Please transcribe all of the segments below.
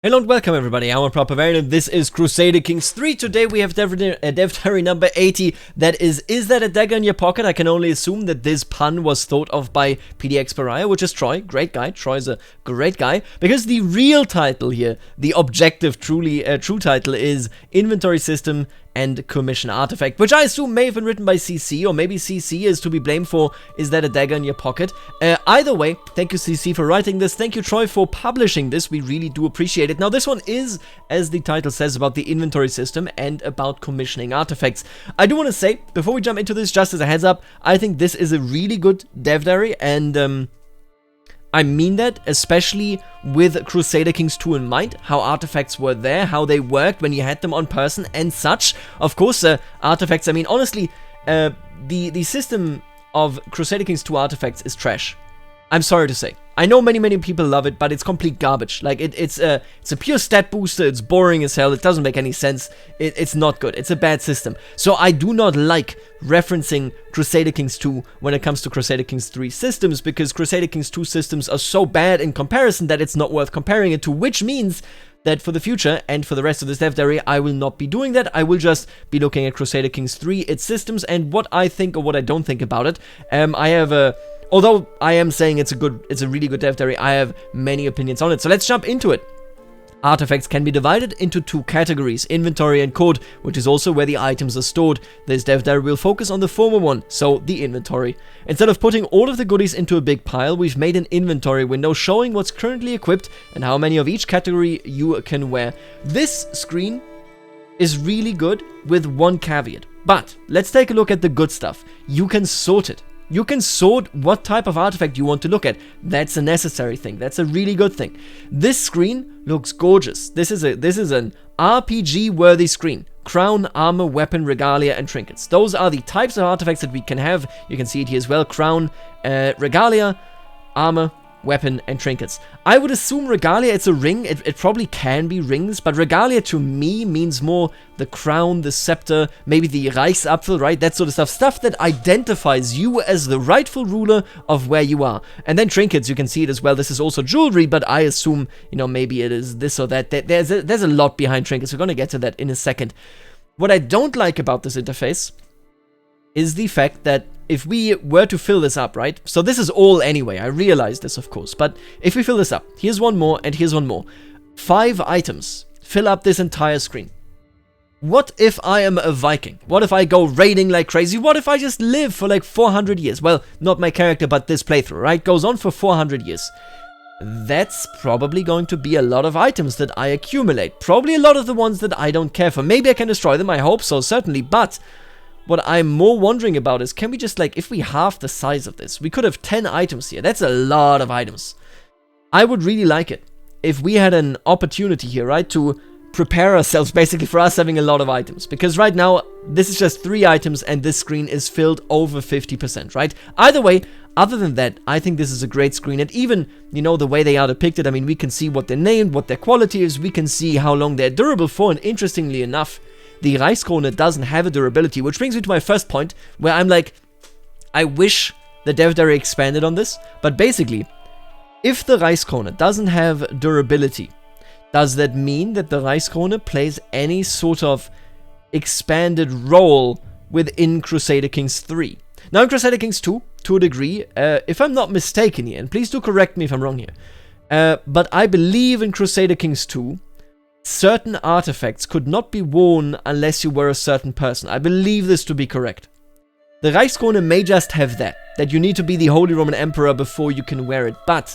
Hello and welcome everybody, I'm a proper variant and this is Crusader Kings III. Today we have dev diary number 80, that is that a dagger in your pocket? I can only assume that this pun was thought of by PDX Pariah, which is Troy, great guy, Troy's a great guy, because the real title here, the objective, true title is Inventory System and Commission Artifact, which I assume may have been written by CC, or maybe CC is to be blamed for Is That a Dagger in Your Pocket? Either way, thank you CC for writing this, thank you Troy for publishing this, we really do appreciate it. Now this one is, as the title says, about the inventory system and about commissioning artifacts. I do want to say, before we jump into this, just as a heads up, I think this is a really good dev diary, and I mean that, especially with Crusader Kings II in mind, how artifacts were there, how they worked when you had them on person and such. Of course, artifacts, I mean, honestly, the system of Crusader Kings II artifacts is trash. I'm sorry to say. I know many people love it, but it's complete garbage. Like, it's a pure stat booster, it's boring as hell, it doesn't make any sense, it's not good, it's a bad system. So I do not like referencing Crusader Kings II when it comes to Crusader Kings III systems, because Crusader Kings II systems are so bad in comparison that it's not worth comparing it to, which means that for the future, and for the rest of this dev diary, I will not be doing that. I will just be looking at Crusader Kings III, its systems, and what I think or what I don't think about it. I have although I am saying it's a really good dev diary, I have many opinions on it. So let's jump into it. Artifacts can be divided into two categories, inventory and court, which is also where the items are stored. This dev diary will focus on the former one, so the inventory. Instead of putting all of the goodies into a big pile, we've made an inventory window showing what's currently equipped and how many of each category you can wear. This screen is really good with one caveat, but let's take a look at the good stuff. You can sort it. You can sort what type of artifact you want to look at. That's a necessary thing. That's a really good thing. This screen looks gorgeous. This is an RPG-worthy screen. Crown, armor, weapon, regalia, and trinkets. Those are the types of artifacts that we can have. You can see it here as well. Crown, regalia, armor, weapon, and trinkets. I would assume regalia, it's a ring. It probably can be rings, but regalia to me means more the crown, the scepter, maybe the Reichsapfel, right? That sort of stuff. Stuff that identifies you as the rightful ruler of where you are. And then trinkets, you can see it as well. This is also jewelry, but I assume, you know, maybe it is this or that. There's a lot behind trinkets. We're going to get to that in a second. What I don't like about this interface is the fact that if we were to fill this up, right? So this is all anyway, I realize this of course, but if we fill this up, here's one more and here's one more. 5 items fill up this entire screen. What if I am a Viking? What if I go raiding like crazy? What if I just live for like 400 years? Well, not my character, but this playthrough, right? Goes on for 400 years. That's probably going to be a lot of items that I accumulate. Probably a lot of the ones that I don't care for. Maybe I can destroy them, I hope so, certainly, but what I'm more wondering about is, can we just, like, if we halve the size of this, we could have 10 items here. That's a lot of items. I would really like it if we had an opportunity here, right, to prepare ourselves basically for us having a lot of items. Because right now, this is just 3 items and this screen is filled over 50%, right? Either way, other than that, I think this is a great screen. And even, you know, the way they are depicted, I mean, we can see what they're named, what their quality is, we can see how long they're durable for, and interestingly enough, the Reichskrone doesn't have a durability, which brings me to my first point, where I'm like, I wish the dev diary expanded on this, but basically, if the Reichskrone doesn't have durability, does that mean that the Reichskrone plays any sort of expanded role within Crusader Kings III? Now in Crusader Kings II, to a degree, if I'm not mistaken here, and please do correct me if I'm wrong here, but I believe in Crusader Kings II, certain artifacts could not be worn unless you were a certain person. I believe this to be correct. The Reichskrone may just have that you need to be the Holy Roman Emperor before you can wear it, but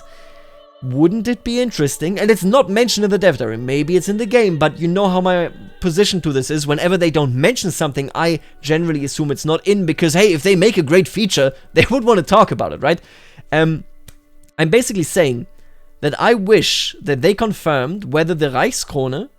wouldn't it be interesting, and it's not mentioned in the dev diary, maybe it's in the game, but you know how my position to this is, whenever they don't mention something, I generally assume it's not in, because hey, if they make a great feature, they would want to talk about it, right? I'm basically saying that I wish that they confirmed whether the Reichskrone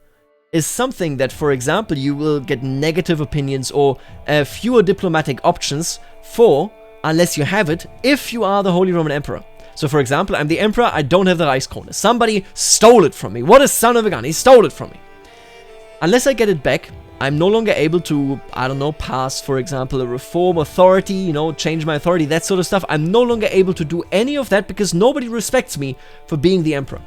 is something that, for example, you will get negative opinions or fewer diplomatic options for unless you have it if you are the Holy Roman Emperor. So, for example, I'm the Emperor, I don't have the Reichskrone. Somebody stole it from me. What a son of a gun, he stole it from me. Unless I get it back, I'm no longer able to, I don't know, pass, for example, a reform authority, you know, change my authority, that sort of stuff. I'm no longer able to do any of that because nobody respects me for being the emperor.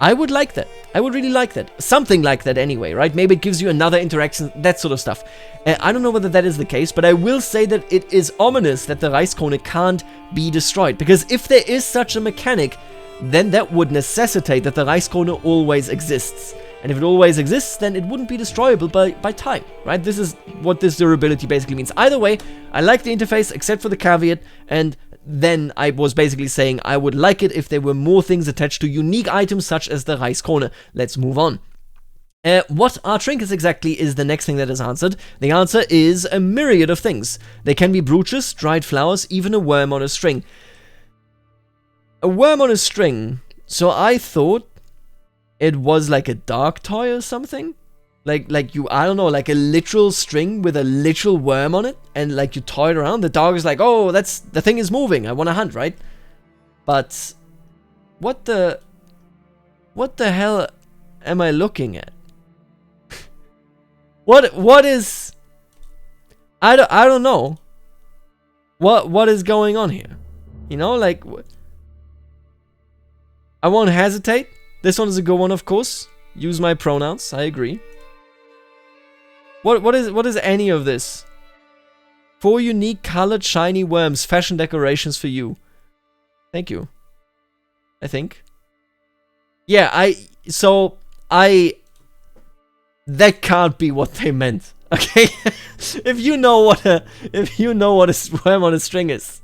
I would like that. I would really like that. Something like that anyway, right? Maybe it gives you another interaction, that sort of stuff. I don't know whether that is the case, but I will say that it is ominous that the Reichskrone can't be destroyed. Because if there is such a mechanic, then that would necessitate that the Reichskrone always exists. And if it always exists, then it wouldn't be destroyable by time, right? This is what this durability basically means. Either way, I like the interface, except for the caveat, and then I was basically saying I would like it if there were more things attached to unique items such as the Reichskrone. Let's move on. What are trinkets exactly is the next thing that is answered. The answer is a myriad of things. They can be brooches, dried flowers, even a worm on a string. A worm on a string. So I thought it was like a dark toy or something. Like you, I don't know, like a literal string with a literal worm on it, and like you toy it around. The dog is like, oh, the thing is moving. I want to hunt, right? But what the hell am I looking at? what is? I don't know. What is going on here? You know, like I won't hesitate. This one is a good one, of course. Use my pronouns. I agree. What is any of this? 4 unique colored shiny worms, fashion decorations for you. Thank you. I think. Yeah, that can't be what they meant. Okay? If you know what a worm on a string is,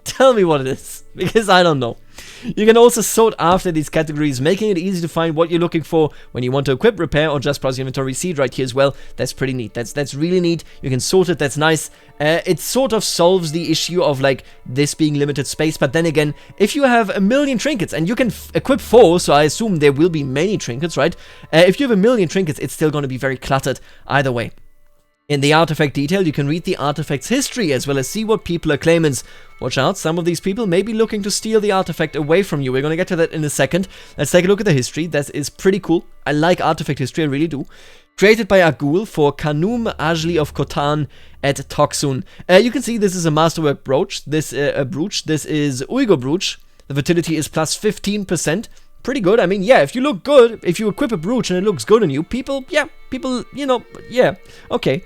tell me what it is, because I don't know. You can also sort after these categories, making it easy to find what you're looking for when you want to equip, repair, or just browse your inventory. See it right here as well. That's pretty neat. That's really neat. You can sort it. That's nice. It sort of solves the issue of like this being limited space. But then again, if you have 1,000,000 trinkets and you can equip 4, so I assume there will be many trinkets, right? If you have 1,000,000 trinkets, it's still going to be very cluttered either way. In the artifact detail, you can read the artifact's history as well as see what people are claimants. Watch out, some of these people may be looking to steal the artifact away from you. We're going to get to that in a second. Let's take a look at the history. That is pretty cool. I like artifact history, I really do. Created by Agul for Kanum Ajli of Khotan at Toksun. You can see this is a masterwork brooch. This is Uyghur brooch. The fertility is plus 15%. Pretty good. I mean, yeah, if you look good, if you equip a brooch and it looks good on you, people, you know, yeah, okay.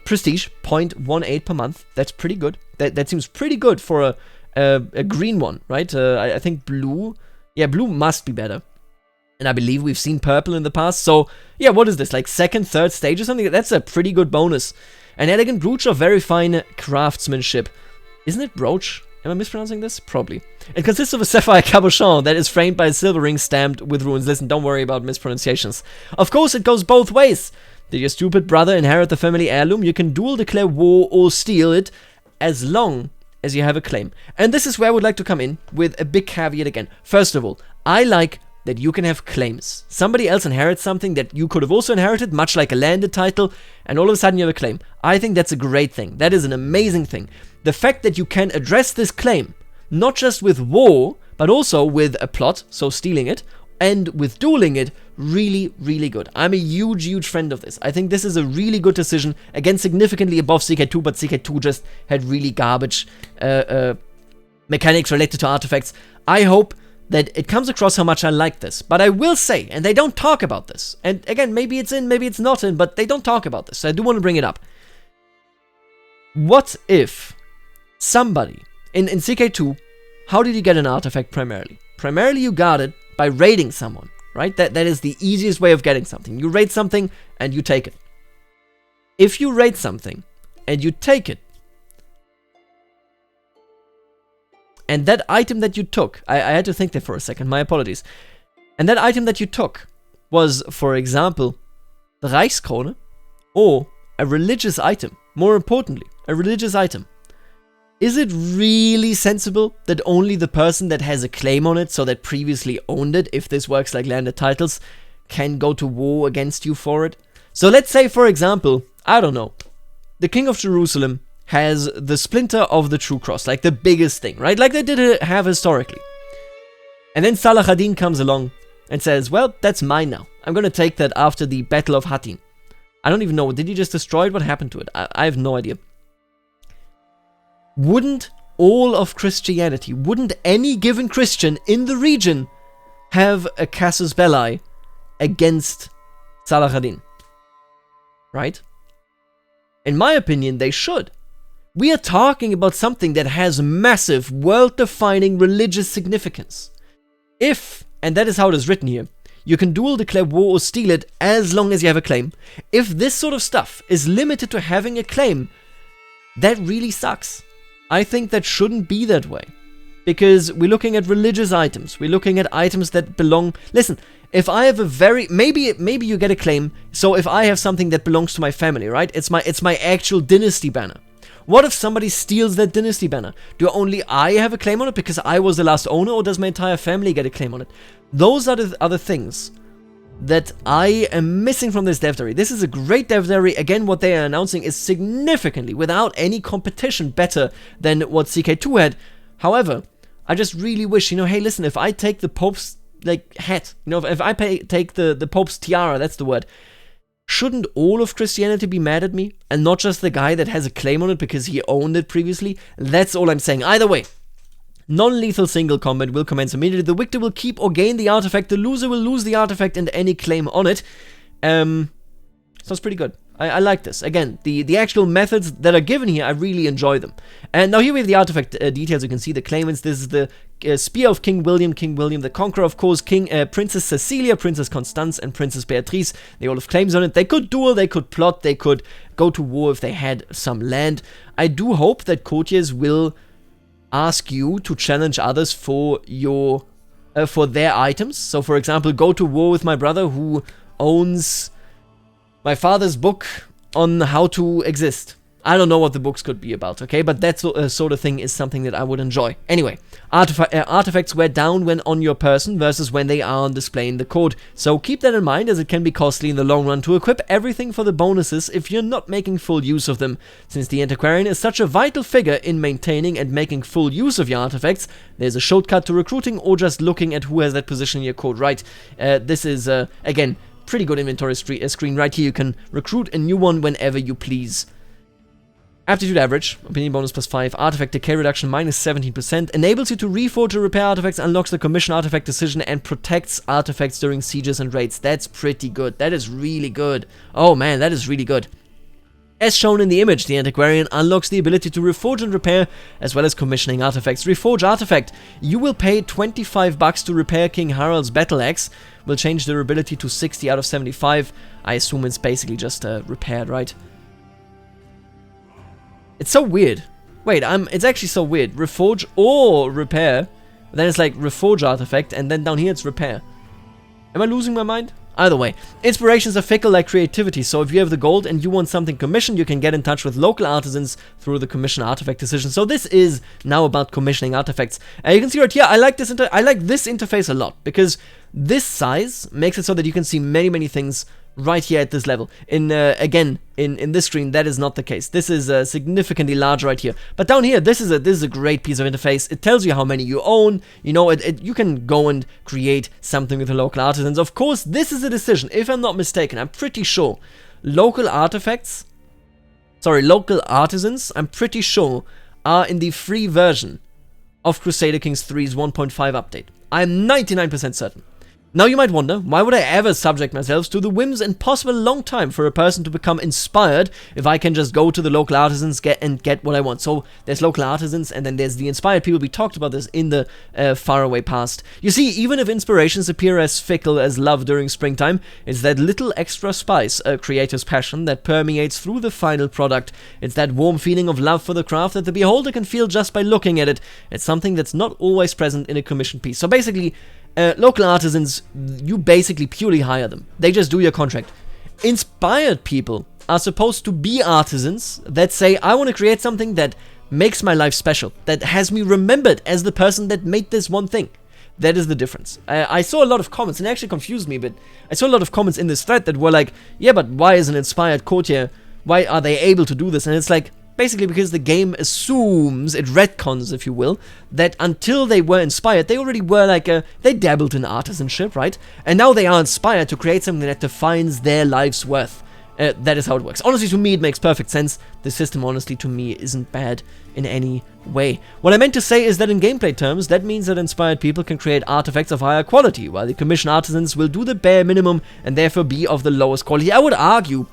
Prestige, 0.18 per month. That's pretty good. That seems pretty good for a green one, right? I think blue, yeah, blue must be better. And I believe we've seen purple in the past. So, yeah, what is this, like second, third stage or something? That's a pretty good bonus. An elegant brooch of very fine craftsmanship. Isn't it brooch? Am I mispronouncing this? Probably. It consists of a sapphire cabochon that is framed by a silver ring stamped with runes. Listen, don't worry about mispronunciations. Of course, it goes both ways. Did your stupid brother inherit the family heirloom? You can dual declare war or steal it as long as you have a claim. And this is where I would like to come in with a big caveat again. First of all, I like that you can have claims. Somebody else inherits something that you could have also inherited, much like a landed title, and all of a sudden you have a claim. I think that's a great thing. That is an amazing thing. The fact that you can address this claim, not just with war, but also with a plot, so stealing it, and with dueling it, really, really good. I'm a huge, huge friend of this. I think this is a really good decision. Again, significantly above CK2, but CK2 just had really garbage mechanics related to artifacts. I hope that it comes across how much I like this. But I will say, and they don't talk about this, and again, maybe it's in, maybe it's not in, but they don't talk about this, so I do want to bring it up. What if somebody, in CK2, how did you get an artifact primarily? Primarily you got it by raiding someone, right? That is the easiest way of getting something. You raid something and you take it. If you raid something and you take it, and that item that you took, I had to think there for a second, my apologies. And that item that you took was, for example, the Reichskrone or a religious item. More importantly, a religious item. Is it really sensible that only the person that has a claim on it, so that previously owned it, if this works like landed titles, can go to war against you for it? So let's say, for example, I don't know, the King of Jerusalem has the splinter of the True Cross, like the biggest thing, right? Like they did have historically. And then Salah ad-Din comes along and says, well, that's mine now. I'm going to take that after the Battle of Hattin. I don't even know. Did he just destroy it? What happened to it? I have no idea. Wouldn't all of Christianity, wouldn't any given Christian in the region have a casus belli against Salah ad-Din, right? In my opinion, they should. We are talking about something that has massive, world-defining religious significance. If, and that is how it is written here, you can dual declare war or steal it as long as you have a claim. If this sort of stuff is limited to having a claim, that really sucks. I think that shouldn't be that way. Because we're looking at religious items. We're looking at items that belong... Listen, if I have a very... Maybe you get a claim. So if I have something that belongs to my family, right? It's my actual dynasty banner. What if somebody steals that dynasty banner? Do only I have a claim on it because I was the last owner, or does my entire family get a claim on it? Those are the other things that I am missing from this dev diary. This is a great dev diary. Again, what they are announcing is significantly, without any competition, better than what CK2 had. However, I just really wish, hey, listen, if I take the Pope's, hat, if I take the Pope's tiara, that's the word, shouldn't all of Christianity be mad at me? And not just the guy that has a claim on it because he owned it previously? That's all I'm saying. Either way, non-lethal single combat will commence immediately. The victor will keep or gain the artifact. The loser will lose the artifact and any claim on it. Sounds pretty good. I like this. Again, the actual methods that are given here, I really enjoy them. And now here we have the artifact details. You can see the claimants. This is the Spear of King William the Conqueror, of course, Princess Cecilia, Princess Constance, and Princess Beatrice. They all have claims on it. They could duel, they could plot, they could go to war if they had some land. I do hope that courtiers will ask you to challenge others for their items. So, for example, go to war with my brother who owns my father's book on how to exist. I don't know what the books could be about, okay? But that sort of thing is something that I would enjoy. Anyway, artifacts wear down when on your person versus when they are on display in the court. So keep that in mind, as it can be costly in the long run to equip everything for the bonuses if you're not making full use of them. Since the Antiquarian is such a vital figure in maintaining and making full use of your artifacts, there's a shortcut to recruiting or just looking at who has that position in your court, right? This is, again, pretty good inventory screen right here. You can recruit a new one whenever you please. Aptitude average, opinion bonus +5, artifact decay reduction -17%, enables you to reforge or repair artifacts, unlocks the commission artifact decision, and protects artifacts during sieges and raids. That's pretty good. That is really good. Oh man, that is really good. As shown in the image, the Antiquarian unlocks the ability to reforge and repair, as well as commissioning artifacts. Reforge artifact. You will pay $25 to repair King Harald's battle axe. Will change their ability to 60 out of 75. I assume it's basically just repaired, right? It's so weird. Wait, it's actually so weird. Reforge or repair. Then it's like reforge artifact, and then down here it's repair. Am I losing my mind? Either way, inspirations are fickle like creativity, so if you have the gold and you want something commissioned, you can get in touch with local artisans through the commission artifact decision. So this is now about commissioning artifacts. You can see right here, I like this interface a lot, because this size makes it so that you can see many things right here at this level. Again, in this screen, that is not the case. This is significantly larger right here. But down here, this is a great piece of interface. It tells you how many you own. You can go and create something with the local artisans. Of course, this is a decision. If I'm not mistaken, I'm pretty sure local artisans, I'm pretty sure, are in the free version of Crusader Kings III's 1.5 update. I'm 99% certain. Now you might wonder, why would I ever subject myself to the whims and possible long time for a person to become inspired if I can just go to the local artisans and get what I want? So there's local artisans, and then there's the inspired people. We talked about this in the faraway past. You see, even if inspirations appear as fickle as love during springtime, it's that little extra spice, a creator's passion, that permeates through the final product. It's that warm feeling of love for the craft that the beholder can feel just by looking at it. It's something that's not always present in a commissioned piece. So basically, local artisans, you basically purely hire them. They just do your contract. Inspired people are supposed to be artisans that say, I want to create something that makes my life special, that has me remembered as the person that made this one thing. That is the difference. I saw a lot of comments, and it actually confused me, but I saw a lot of comments in this thread that were like, yeah, but why is an inspired courtier, why are they able to do this? And it's like, basically because the game assumes, it retcons, if you will, that until they were inspired, they already were like they dabbled in artisanship, right? And now they are inspired to create something that defines their life's worth. That is how it works. Honestly, to me, it makes perfect sense. The system, honestly, to me, isn't bad in any way. What I meant to say is that in gameplay terms, that means that inspired people can create artifacts of higher quality, while the commissioned artisans will do the bare minimum and therefore be of the lowest quality. I would argue,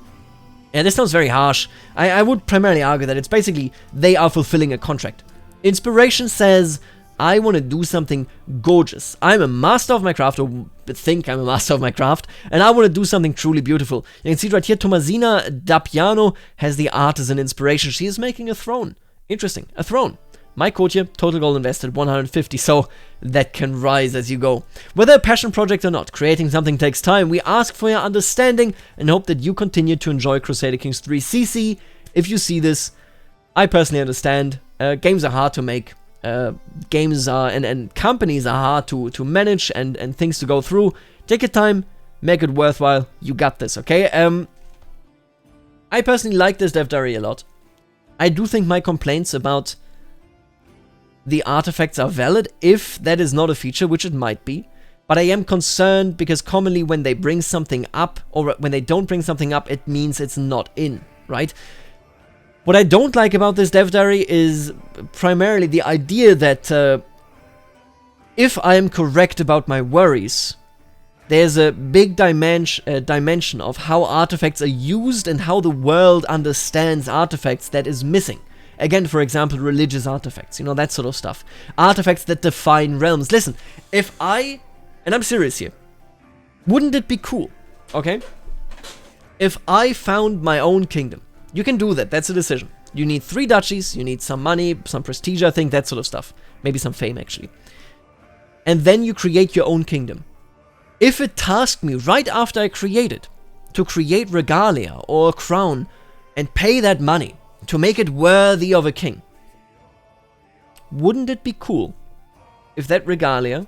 and this sounds very harsh, I would primarily argue that it's basically they are fulfilling a contract. Inspiration says, I want to do something gorgeous. I'm a master of my craft, or think I'm a master of my craft, and I want to do something truly beautiful. You can see right here, Tomasina Dapiano has the artisan inspiration. She is making a throne. Interesting, a throne. My code here, total gold invested 150, so that can rise as you go. Whether a passion project or not, creating something takes time. We ask for your understanding and hope that you continue to enjoy Crusader Kings III CC. If you see this, I personally understand. Games are hard to make. Games are and companies are hard to manage and things to go through. Take your time, make it worthwhile. You got this, okay? I personally like this dev diary a lot. I do think my complaints about the artifacts are valid if that is not a feature, which it might be. But I am concerned because commonly when they bring something up or when they don't bring something up, it means it's not in, right? What I don't like about this dev diary is primarily the idea that if I am correct about my worries, there's a big dimension of how artifacts are used and how the world understands artifacts that is missing. Again, for example, religious artifacts, you know, that sort of stuff. Artifacts that define realms. Listen, if I, and I'm serious here, wouldn't it be cool, okay, if I found my own kingdom? You can do that, that's a decision. You need 3 duchies, you need some money, some prestige, I think, that sort of stuff. Maybe some fame, actually. And then you create your own kingdom. If it tasked me right after I create it to create regalia or a crown and pay that money to make it worthy of a king, wouldn't it be cool if that regalia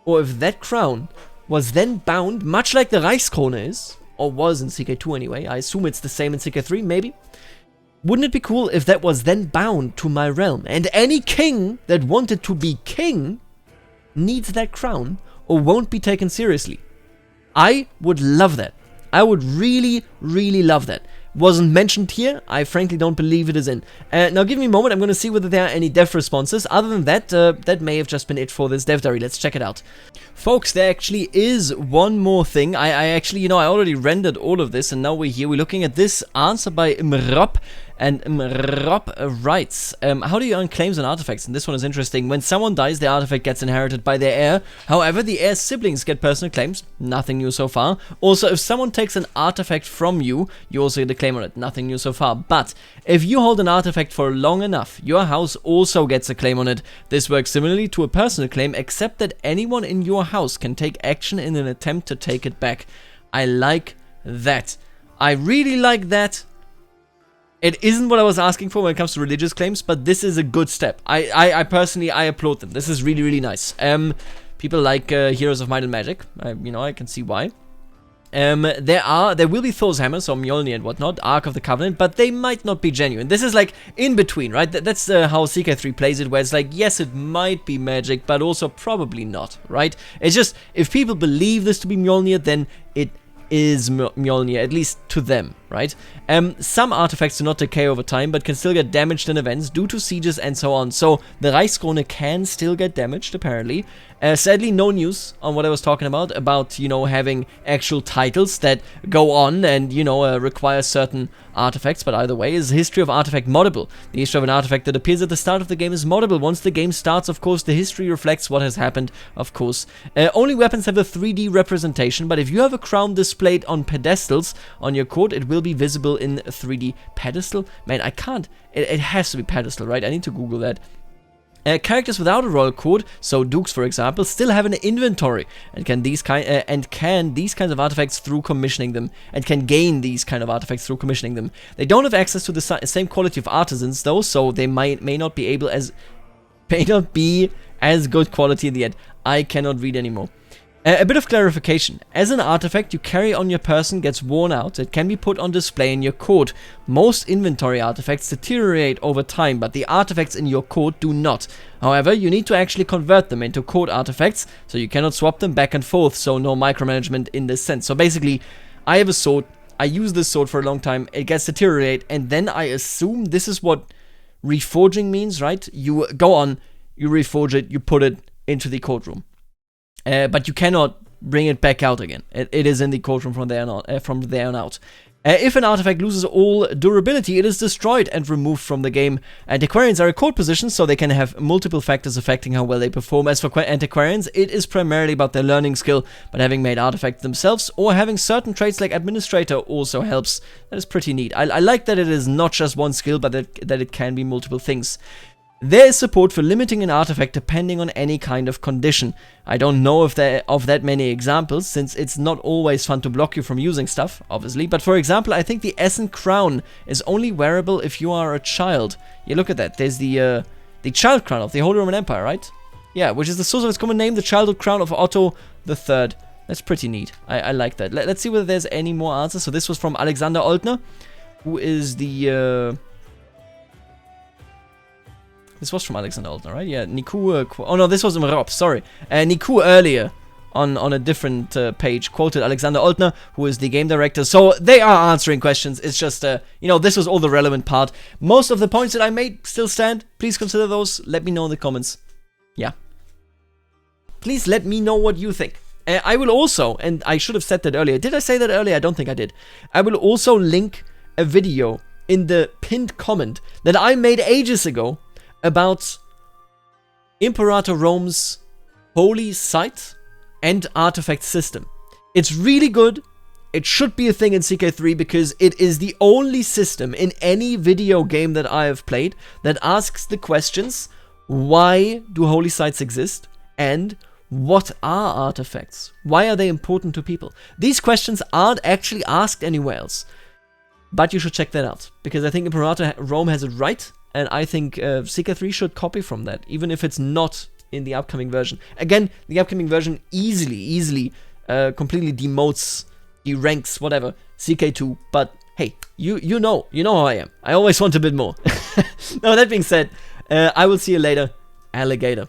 or if that crown was then bound, much like the Reichskrone is, or was in CK2 anyway, I assume it's the same in CK3, maybe? Wouldn't it be cool if that was then bound to my realm, and any king that wanted to be king needs that crown or won't be taken seriously? I would love that. I would really, really love that. Wasn't mentioned here. I frankly don't believe it is in. Now give me a moment. I'm going to see whether there are any dev responses. Other than that, that may have just been it for this dev diary. Let's check it out. Folks, there actually is one more thing. I actually, you know, I already rendered all of this and now we're here. We're looking at this answer by Imrop. And Imrop writes, how do you earn claims on artifacts? And this one is interesting. When someone dies, the artifact gets inherited by their heir. However, the heir's siblings get personal claims. Nothing new so far. Also, if someone takes an artifact from you, you also get a claim on it. Nothing new so far. But if you hold an artifact for long enough, your house also gets a claim on it. This works similarly to a personal claim, except that anyone in your house can take action in an attempt to take it back. I like that. I really like that. It isn't what I was asking for when it comes to religious claims, but this is a good step. I personally, I applaud them. This is really, really nice. People like Heroes of Might and Magic. You know, I can see why. There will be Thor's hammers or Mjolnir and whatnot, Ark of the Covenant, but they might not be genuine. This is like in between, right? That's how CK3 plays it, where it's like, yes, it might be magic, but also probably not, right? It's just, if people believe this to be Mjolnir, then it is Mjolnir, at least to them, right? Some artifacts do not decay over time, but can still get damaged in events due to sieges and so on. So the Reichskrone can still get damaged, apparently. Sadly, no news on what I was talking about, you know, having actual titles that go on and, you know, require certain artifacts. But either way, is the history of artifact moddable? The history of an artifact that appears at the start of the game is moddable. Once the game starts, of course, the history reflects what has happened, of course. Only weapons have a 3D representation, but if you have a crown displayed on pedestals on your court, it will be visible in 3D pedestal. Man, I can't. It has to be pedestal, right? I need to Google that. Characters without a royal court, so dukes for example, still have an inventory and can these kinds of artifacts through commissioning them, and can gain these kind of artifacts through commissioning them. They don't have access to the same quality of artisans though, so they may not be as good quality in the end. I cannot read anymore. A bit of clarification. As an artifact you carry on your person gets worn out, it can be put on display in your court. Most inventory artifacts deteriorate over time, but the artifacts in your court do not. However, you need to actually convert them into court artifacts, so you cannot swap them back and forth, so no micromanagement in this sense. So basically, I have a sword, I use this sword for a long time, it gets deteriorate, and then I assume this is what reforging means, right? You go on, you reforge it, you put it into the courtroom. But you cannot bring it back out again. It is in the courtroom from there on out. If an artifact loses all durability, it is destroyed and removed from the game. Antiquarians are a court position, so they can have multiple factors affecting how well they perform. As for antiquarians, it is primarily about their learning skill, but having made artifacts themselves or having certain traits like administrator also helps. That is pretty neat. I like that it is not just one skill, but that it can be multiple things. There is support for limiting an artifact depending on any kind of condition. I don't know if there are that many examples, since it's not always fun to block you from using stuff, obviously. But for example, I think the Essen crown is only wearable if you are a child. Yeah, look at that. There's the child crown of the Holy Roman Empire, right? Yeah, which is the source of its common name, the childhood crown of Otto III. That's pretty neat. I like that. Let's see whether there's any more answers. So this was from Alexander Oltner, who is the... This was from Alexander Oltner, right? Yeah, Niku... oh no, this was Rob, sorry. Niku earlier, on a different page, quoted Alexander Oltner, who is the game director. So they are answering questions. It's just, you know, this was all the relevant part. Most of the points that I made still stand. Please consider those. Let me know in the comments. Yeah. Please let me know what you think. I will also, and I should have said that earlier. Did I say that earlier? I don't think I did. I will also link a video in the pinned comment that I made ages ago about Imperator Rome's holy site and artifact system. It's really good. It should be a thing in CK3 because it is the only system in any video game that I have played that asks the questions, why do holy sites exist? And what are artifacts? Why are they important to people? These questions aren't actually asked anywhere else. But you should check that out, because I think Imperator Rome has it right. And I think CK3 should copy from that, even if it's not in the upcoming version. Again, the upcoming version easily completely demotes, deranks, whatever, CK2. But hey, you know how I am. I always want a bit more. Now, that being said, I will see you later, alligator.